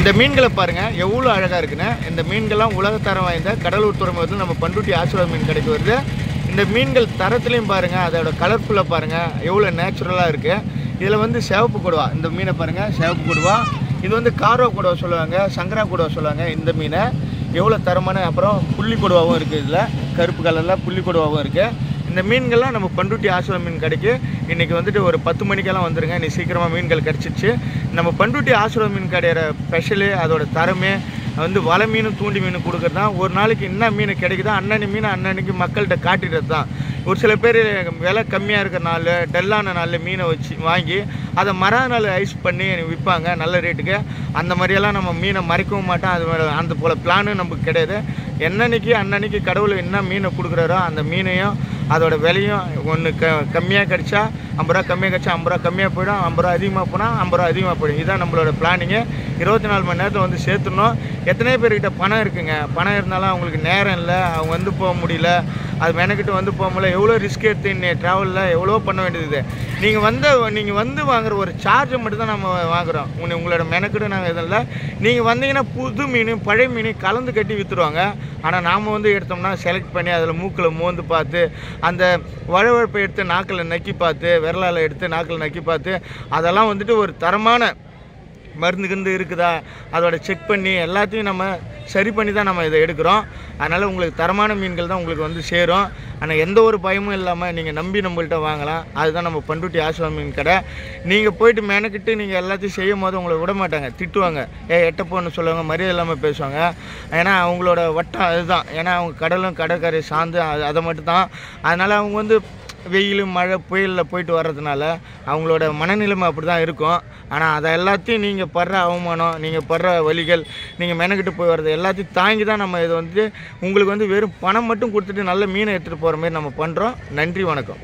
இந்த மீன்களை பாருங்கள் எவ்வளோ அழகாக இருக்குன்னு. இந்த மீன்கள்லாம் உலகத்தரம் வாய்ந்த கடலூர் துறைமுகத்தில் நம்ம பண்ருட்டி ஆசீர்வாத் மீன் கடைக்கு வருது. இந்த மீன்கள் தரத்துலையும் பாருங்கள், அதோட கலர்ஃபுல்லாக பாருங்கள் எவ்வளோ நேச்சுரலாக இருக்குது. இதில் வந்து சிவப்பு கொடுவா, இந்த மீனை பாருங்கள் சிவப்பு கொடுவா. இது வந்து காரோ கொடுவா சொல்லுவாங்க, சங்கரா கொடுவா சொல்லுவாங்க. இந்த மீனை எவ்வளோ தரமான, அப்புறம் புள்ளி கொடுவாவும் இருக்குது. இதில் கருப்பு கலரில் புள்ளி கொடுவாவும் இருக்குது. இந்த மீன்கள்லாம் நம்ம பண்ருட்டி ஆசீர்வாத் மீன் கடைக்கு இன்றைக்கி வந்துட்டு ஒரு 10 மணிக்கெல்லாம் வந்துடுங்க. இன்றைக்கி சீக்கிரமாக மீன்கள் கிடச்சிச்சு. நம்ம பண்ருட்டி ஆசீர்வாத் மீன் கடையோட ஸ்பெஷலு, அதோட தரமே வந்து வலை மீனும் தூண்டி மீன் கொடுக்குறது தான். ஒரு நாளைக்கு என்ன மீன் கிடைக்குதோ அன்னன்னைக்கு மீன் அன்னன்னைக்கு மக்கள்கிட்ட காட்டிடுறது தான். ஒரு சில பேர் விலை கம்மியாக இருக்கிற நாள், டல்லான நாளில் மீனை வச்சு வாங்கி அதை மறுநாள் ஐஸ் பண்ணி விற்பாங்க நல்ல ரேட்டுக்கு. அந்த மாதிரியெல்லாம் நம்ம மீனை மறைக்கவும் மாட்டோம். அது அந்த போல் பிளானு நமக்கு கிடையாது. அன்னன்னைக்கு கடவுள் என்ன மீனை கொடுக்குறாரோ அந்த மீனையும் அதோட விலையும் ஒன்று கம்மியாக கிடச்சா 50 ரூபா, கம்மியாக கிடச்சா 50 ரூபா கம்மியாக போயிடும், 50 ரூபா அதிகமாக போனால் 50 ரூபா அதிகமாக போயிடும். இதுதான் நம்மளோட பிளானிங்கு. 24 மணி நேரத்தில் வந்து சேர்த்துடணும். எத்தனை பேர்கிட்ட பணம் இருக்குங்க, பணம் இருந்தாலும் அவங்களுக்கு நேரம் இல்லை, அவங்க வந்து போக முடியல, அது மெனக்கிட்டு வந்து போக முடியல. எவ்வளோ ரிஸ்க் எடுத்து இன்னைக்கு ட்ராவலில் எவ்வளோ பண்ண வேண்டியது. நீங்கள் வந்து வாங்குகிற ஒரு சார்ஜை மட்டும் தான் நம்ம வாங்குகிறோம். உங்களோட மெனக்கிட்டு நாங்கள் இதில் நீங்கள் வந்தீங்கன்னா புது மீன் பழைய மீன் கலந்து கட்டி விற்றுருவாங்க. ஆனால் நாம் வந்து எடுத்தோம்னா செலக்ட் பண்ணி அதில் மூக்கில் மோந்து பார்த்து, அந்த வழவழப்பை எடுத்து நாக்கில் நக்கி பார்த்து, விரலால் எடுத்து நாக்கில் நக்கி பார்த்து, அதெல்லாம் வந்துட்டு ஒரு தரமான மருந்து இருக்குதா அதோட செக் பண்ணி எல்லாத்தையும் நம்ம சரி பண்ணி தான் நம்ம இதை எடுக்கிறோம். அதனால் உங்களுக்கு தரமான மீன்கள் தான் உங்களுக்கு வந்து சேரும். ஆனால் எந்த ஒரு பயமும் இல்லாமல் நீங்கள் நம்பி நம்மள்கிட்ட வாங்கலாம். அதுதான் நம்ம பண்ருட்டி ஆசீர்வாத் மீன் கடை. நீங்கள் போயிட்டு மெனக்கிட்டு நீங்கள் எல்லாத்தையும் செய்யும் போது உங்களை விட மாட்டாங்க, திட்டுவாங்க, எட்டப்போன்னு சொல்லுவாங்க, மரியாதை இல்லாமல் பேசுவாங்க. ஏன்னா அவங்களோட வட்டம் அதுதான். ஏன்னா அவங்க கடலும் கடற்கரை சார்ந்து அதை மட்டும்தான். அதனால் அவங்க வந்து வெயில் மழை புயலில் போயிட்டு வர்றதுனால அவங்களோட மனநிலைமை அப்படி தான் இருக்கும். ஆனால் அதை எல்லாத்தையும் நீங்கள் படுற அவமானம், நீங்கள் படுற வலிகள், நீங்கள் மெனக்கிட்டு போய் வர்றது எல்லாத்தையும் தாங்கி தான் நம்ம இதை வந்து உங்களுக்கு வந்து வெறும் பணம் மட்டும் கொடுத்துட்டு நல்ல மீனை எடுத்துகிட்டு போகிற மாதிரி நம்ம பண்ணுறோம். நன்றி, வணக்கம்.